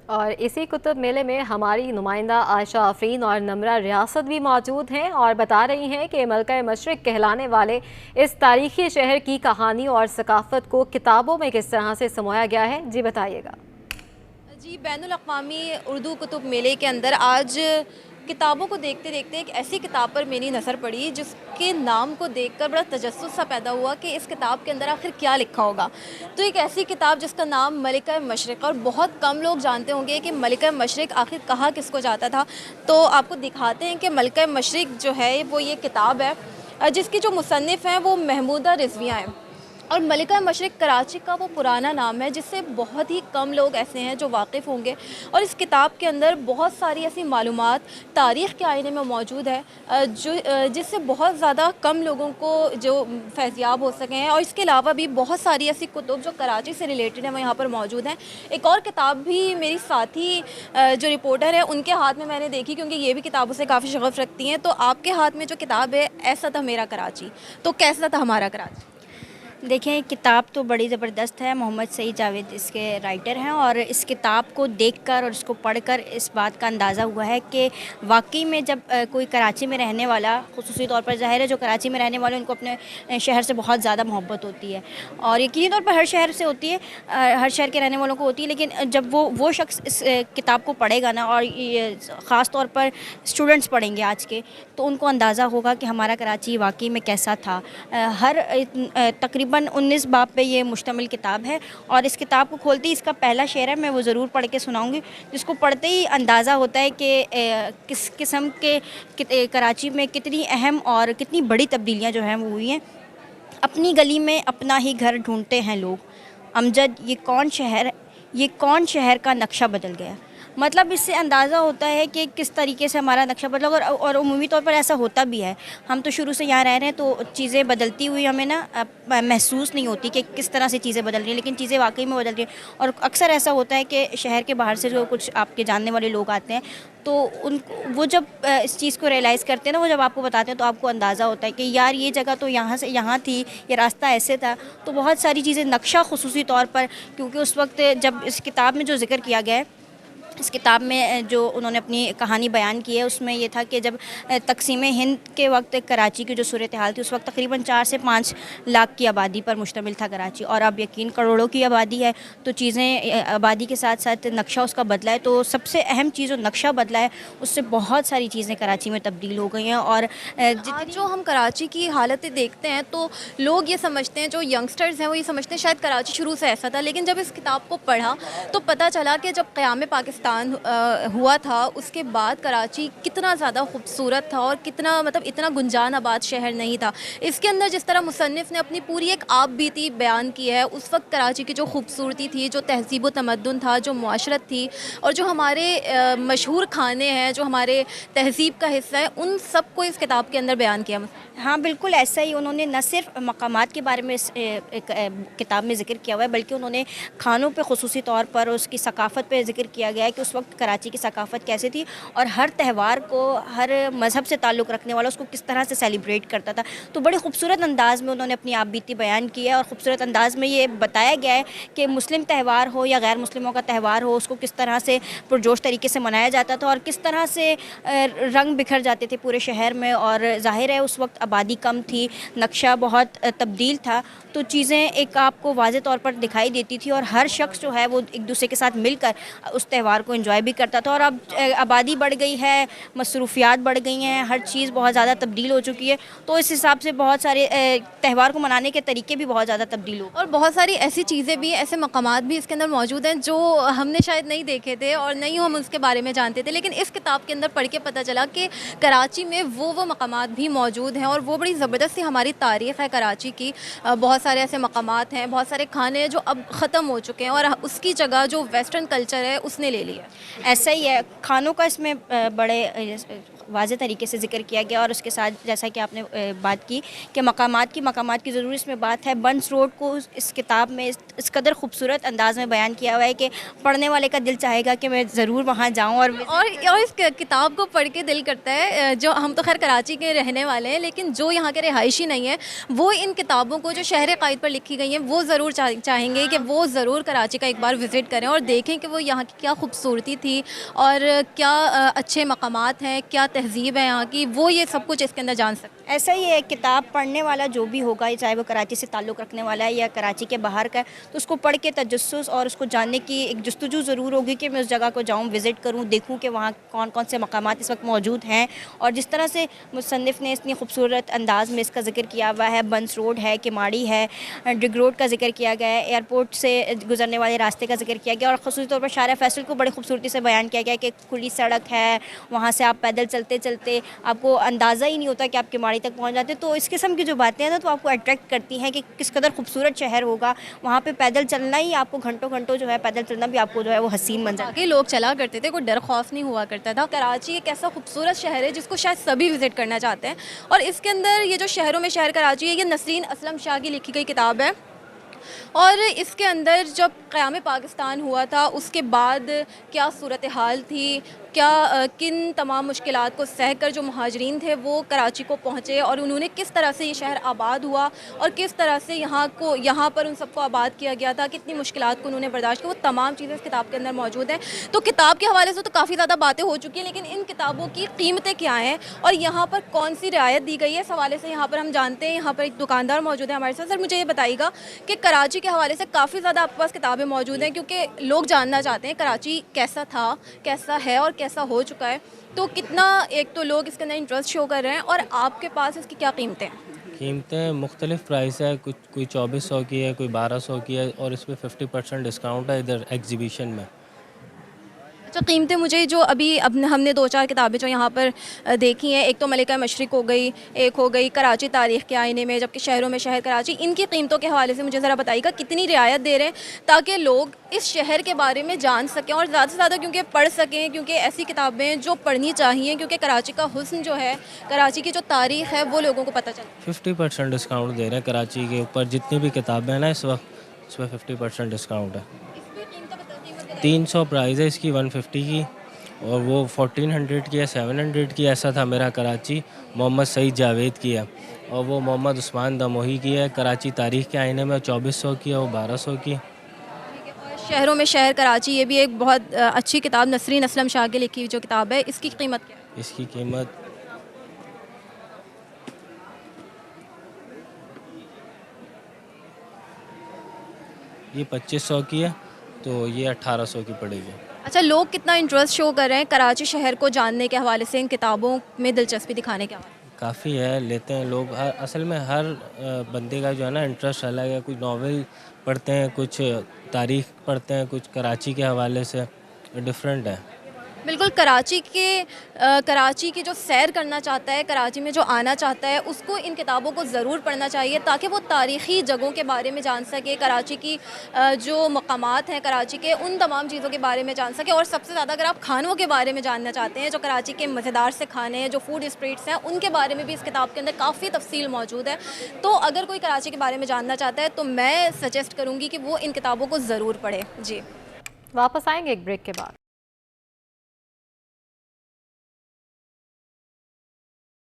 और इसी कुतुब मेले में हमारी नुमाइंदा आयशा आफरीन और नम्रा रियासत भी मौजूद हैं और बता रही हैं कि मलका मशरिक कहलाने वाले इस तारीखी शहर की कहानी और सकाफत को किताबों में किस तरह से समाया गया है। जी बताइएगा। जी, बैनुल अक़वामी उर्दू कुतुब मेले के अंदर आज किताबों को देखते देखते एक ऐसी किताब पर मेरी नज़र पड़ी जिसके नाम को देखकर बड़ा तजस्सुस सा पैदा हुआ कि इस किताब के अंदर आखिर क्या लिखा होगा। तो एक ऐसी किताब जिसका नाम मलिका मशरिक, और बहुत कम लोग जानते होंगे कि मलिका मशरिक आखिर कहा किसको जाता था। तो आपको दिखाते हैं कि मलिका मशरिक जो है वो ये किताब है जिसकी जो मुसन्निफ़ हैं वो महमूदा रिज़वियाँ हैं। और मलिका मशरिक कराची का वो पुराना नाम है जिससे बहुत ही कम लोग ऐसे हैं जो वाकिफ़ होंगे। और इस किताब के अंदर बहुत सारी ऐसी मालूमात तारीख़ के आईने में मौजूद है जिससे बहुत ज़्यादा कम लोगों को जो फैज़याब हो सके हैं। और इसके अलावा भी बहुत सारी ऐसी कुतुब जो कराची से रिलेटेड हैं वो यहाँ पर मौजूद हैं। एक और किताब भी मेरी साथी जो रिपोर्टर है उनके हाथ में मैंने देखी, क्योंकि ये भी किताबों से काफ़ी शगफ़ रखती हैं। तो आपके हाथ में जो किताब है ऐसा था मेरा कराची, तो कैसा था हमारा कराची? देखिए, किताब तो बड़ी ज़बरदस्त है। मोहम्मद सईद जावेद इसके राइटर हैं और इस किताब को देखकर और इसको पढ़कर इस बात का अंदाज़ा हुआ है कि वाकई में जब कोई कराची में रहने वाला, ख़ुसूसी तौर पर ज़ाहिर है जो कराची में रहने वाले उनको अपने शहर से बहुत ज़्यादा मोहब्बत होती है और यकीनी तौर पर हर शहर से होती है, हर शहर के रहने वालों को होती है। लेकिन जब वो शख्स इस किताब को पढ़ेगा ना, और ये ख़ास तौर पर स्टूडेंट्स पढ़ेंगे आज के, तो उनको अंदाज़ा होगा कि हमारा कराची वाकई में कैसा था। हर तकरीबन 19 बाब पे ये मुश्तमिल किताब है और इस किताब को खोलते ही इसका पहला शेर है, मैं वो ज़रूर पढ़ के सुनाऊंगी, जिसको पढ़ते ही अंदाज़ा होता है कि किस किस्म के कराची में कितनी अहम और कितनी बड़ी तब्दीलियाँ जो हैं वो हुई हैं। अपनी गली में अपना ही घर ढूंढते हैं लोग, अमजद ये कौन शहर का नक्शा बदल गया। मतलब इससे अंदाज़ा होता है कि किस तरीके से हमारा नक्शा बदला और उमूमी तौर पर ऐसा होता भी है। हम तो शुरू से यहाँ रह रहे हैं तो चीज़ें बदलती हुई हमें ना महसूस नहीं होती कि किस तरह से चीज़ें बदल रही हैं, लेकिन चीज़ें वाकई में बदल रही हैं। और अक्सर ऐसा होता है कि शहर के बाहर से जो कुछ आपके जानने वाले लोग आते हैं तो वो जब इस चीज़ को रियलाइज़ करते हैं ना, वो जब आपको बताते हैं तो आपको अंदाज़ा होता है कि यार ये जगह तो यहाँ से यहाँ थी, ये रास्ता ऐसे था। तो बहुत सारी चीज़ें नक्शा ख़ुसूसी तौर पर, क्योंकि उस वक्त जब इस किताब में जो ज़िक्र किया गया है, इस किताब में जो उन्होंने अपनी कहानी बयान की है उसमें ये था कि जब तकसीम हिंद के वक्त कराची की जो सूरत हाल थी, उस वक्त तकरीबन 4 से 5 लाख की आबादी पर मुश्तमिल था कराची, और अब यकीन करोड़ों की आबादी है। तो चीज़ें आबादी के साथ साथ नक्शा उसका बदला है। तो सबसे अहम चीज़ जो नक्शा बदला है उससे बहुत सारी चीज़ें कराची में तब्दील हो गई हैं। और आज जो हम कराची की हालतें देखते हैं तो लोग ये समझते हैं, जो यंगस्टर्स हैं वो ये समझते हैं शायद कराची शुरू से ऐसा था, लेकिन जब इस किताब को पढ़ा तो पता चला कि जब क़याम पाकिस्तान हुआ था उसके बाद कराची कितना ज़्यादा खूबसूरत था और कितना मतलब इतना गुंजान आबाद शहर नहीं था। इसके अंदर जिस तरह मुसन्निफ़ ने अपनी पूरी एक आप बीती बयान की है, उस वक्त कराची की जो खूबसूरती थी, जो तहज़ीब व तमद्दुन था, जो मुआशरत थी और जो हमारे मशहूर खाने हैं, जो हमारे तहज़ीब का हिस्सा है, उन सब को इस किताब के अंदर बयान किया। हाँ बिल्कुल ऐसा ही, उन्होंने न सिर्फ मकामात के बारे में इस किताब में ज़िक्र किया हुआ है, बल्कि उन्होंने खानों पे ख़ुसूसी तौर पर उसकी सकाफ़त पे ज़िक्र किया गया है कि उस वक्त कराची की सकाफ़त कैसे थी और हर त्यौहार को हर मज़हब से ताल्लुक़ रखने वाला उसको किस तरह से सेलिब्रेट करता था। तो बड़े खूबसूरत अंदाज़ में उन्होंने अपनी आप बीती बयान की है और ख़ूबसूरत अंदाज़ में ये बताया गया है कि मुस्लिम त्यौहार हो या गैर मुस्लिमों का त्यौहार हो, उसको किस तरह से पुरजोश तरीके से मनाया जाता था और किस तरह से रंग बिखर जाते थे पूरे शहर में। और ज़ाहिर है उस वक्त आबादी कम थी, नक्शा बहुत तब्दील था, तो चीज़ें एक आपको वाज़े तौर पर दिखाई देती थी और हर शख्स जो है वो एक दूसरे के साथ मिलकर उस त्यौहार को एंजॉय भी करता था। और अब आबादी बढ़ गई है, मसरूफियात बढ़ गई हैं, हर चीज़ बहुत ज़्यादा तब्दील हो चुकी है, तो इस हिसाब से बहुत सारे त्यौहार को मनाने के तरीके भी बहुत ज़्यादा तब्दील हो। और बहुत सारी ऐसी चीज़ें भी, ऐसे मकामात भी इसके अंदर मौजूद हैं जो हमने शायद नहीं देखे थे और नहीं हम उसके बारे में जानते थे, लेकिन इस किताब के अंदर पढ़ के पता चला कि कराची में वो मकामात भी मौजूद हैं और वो बड़ी ज़बरदस्त सी हमारी तारीख़ है कराची की। बहुत सारे ऐसे मकामात हैं, बहुत सारे खाने हैं जो अब ख़त्म हो चुके हैं और उसकी जगह जो वेस्टर्न कल्चर है उसने ले लिया। ऐसा ही है, खानों का इसमें बड़े वाज़े तरीके से ज़िक्र किया गया और उसके साथ जैसा कि आपने बात की कि मकामात की ज़रूर इसमें बात है। बंस रोड को इस किताब में इस कदर खूबसूरत अंदाज़ में बयान किया हुआ है कि पढ़ने वाले का दिल चाहेगा कि मैं ज़रूर वहाँ जाऊँ। और इस किताब को पढ़ के दिल करता है, जो हम तो खैर कराची के रहने वाले हैं, लेकिन जो यहाँ के रिहायशी नहीं है वो इन किताबों को जो शहर क़ायद पर लिखी गई हैं वो ज़रूर चाहेंगे कि वो ज़रूर कराची का एक बार विज़िट करें और देखें कि वो यहाँ की क्या खूबसूरत खूबसूरती थी और क्या अच्छे मकामात हैं, क्या तहज़ीब है यहाँ की, वो ये सब कुछ इसके अंदर जान सकते हैं। ऐसा ही है, किताब पढ़ने वाला जो भी होगा, चाहे वो कराची से ताल्लुक़ रखने वाला है या कराची के बाहर का है, तो उसको पढ़ के तजस्सुस और उसको जानने की एक जस्तजू ज़रूर होगी कि मैं उस जगह को जाऊँ, विज़िट करूँ, देखूँ कि वहाँ कौन कौन से मकामात इस वक्त मौजूद हैं। और जिस तरह से मुसन्निफ़ ने इतनी खूबसूरत अंदाज़ में इसका ज़िक्र किया हुआ है, बंस रोड है, किमाड़ी है, डिग रोड का ज़िक्र किया गया है, एयरपोर्ट से गुजरने वाले रास्ते का ज़िक्र किया गया और ख़ुसूसी तौर पर शारा फैसल को बड़ी खूबसूरती से बयान किया गया कि खुली सड़क है, वहाँ से आप पैदल चलते चलते आपको अंदाज़ा ही नहीं होता कि आप किमाड़ी तक पहुँच जाते। तो इस किस्म की जो बातें हैं ना, तो आपको अट्रैक्ट करती हैं कि किस कदर खूबसूरत शहर होगा। वहाँ पे पैदल चलना ही आपको घंटों घंटों जो है, पैदल चलना भी आपको जो है वो हसीन मंजर। आगे लोग चला करते थे, कोई डर खौफ नहीं हुआ करता था। कराची एक ऐसा खूबसूरत शहर है जिसको शायद सभी विज़िट करना चाहते हैं और इसके अंदर ये जो शहरों में शहर कराची है, ये नसरीन असलम शाह की लिखी गई किताब है और इसके अंदर जब क़याम पाकिस्तान हुआ था उसके बाद क्या सूरत हाल थी, क्या किन तमाम मुश्किलात को सह कर जो मुहाजिरीन थे वो कराची को पहुँचे और उन्होंने किस तरह से ये शहर आबाद हुआ और किस तरह से यहाँ पर उन सबको आबाद किया गया था, कितनी मुश्किलात को उन्होंने बर्दाश्त किया, वो तमाम चीज़ें इस किताब के अंदर मौजूद हैं। तो किताब के हवाले से तो काफ़ी ज़्यादा बातें हो चुकी हैं, लेकिन इन किताबों की कीमतें क्या हैं और यहाँ पर कौन सी रियायत दी गई है, इस हवाले से यहाँ पर हम जानते हैं। यहाँ पर एक दुकानदार मौजूद है हमारे साथ। सर, मुझे ये बताइएगा कि कराची के हवाले से काफ़ी ज़्यादा आपके पास किताबें मौजूद हैं क्योंकि लोग जानना चाहते हैं कराची कैसा था, कैसा है और कैसा हो चुका है। तो कितना, एक तो लोग इसके अंदर इंटरेस्ट शो कर रहे हैं और आपके पास इसकी क्या कीमतें हैं? कीमतें मुख्तलिफ़ प्राइस है, कुछ कोई 2400 की है, कोई 1200 की है और इस पर 50% डिस्काउंट है इधर एग्जीबिशन में। अच्छा, कीमतें मुझे जो अभी अब हमने 2-4 किताबें जो यहाँ पर देखी हैं, एक तो मलिका मशरिक़ हो गई, एक हो गई कराची तारीख़ के आईने में, जबकि शहरों में शहर कराची, इनकी कीमतों के हवाले से मुझे ज़रा बताइएगा कितनी रियायत दे रहे हैं ताकि लोग इस शहर के बारे में जान सकें और ज़्यादा से ज़्यादा क्योंकि पढ़ सकें, क्योंकि ऐसी किताबें जो पढ़नी चाहिए क्योंकि कराची का हुस्न जो है, कराची की जो तारीख़ है वो लोगों को पता चले। 50% डिस्काउंट दे रहे हैं कराची के ऊपर जितनी भी किताबें हैं ना इस वक्त, इस पर 50% डिस्काउंट है। 300 प्राइस है इसकी, 150 की और वो 1400 की है, 700 की। ऐसा था मेरा कराची मोहम्मद सईद जावेद की है और वो मोहम्मद उस्मान दमोही की है। कराची तारीख़ के आईने में 2400 की है, वो 1200 की। शहरों में शहर कराची, ये भी एक बहुत अच्छी किताब नसरीन असलम शाह की लिखी हुई जो किताब है, इसकी कीमत क्या है? इसकी कीमत ये 2500 की है, तो ये 1800 की पड़ेगी। अच्छा, लोग कितना इंटरेस्ट शो कर रहे हैं कराची शहर को जानने के हवाले से, इन किताबों में दिलचस्पी दिखाने के हवाले से? काफ़ी है, लेते हैं लोग। असल में हर बंदे का जो है ना इंटरेस्ट अलग है। कुछ नावल पढ़ते हैं, कुछ तारीख़ पढ़ते हैं, कुछ कराची के हवाले से, डिफरेंट है। बिल्कुल, कराची की जो सैर करना चाहता है, कराची में जो आना चाहता है, उसको इन किताबों को ज़रूर पढ़ना चाहिए ताकि वो तारीख़ी जगहों के बारे में जान सके, कराची की जो मकामात हैं कराची के, उन तमाम चीज़ों के बारे में जान सके। और सबसे ज़्यादा अगर आप खानों के बारे में जानना चाहते हैं, जो कराची के मज़ेदार से खाने हैं, जो फूड स्ट्रीट्स हैं, उनके बारे में भी इस किताब के अंदर काफ़ी तफसील मौजूद है। तो अगर कोई कराची के बारे में जानना चाहता है तो मैं सजेस्ट करूँगी कि वो इन किताबों को ज़रूर पढ़े। जी, वापस आएंगे एक ब्रेक के बाद।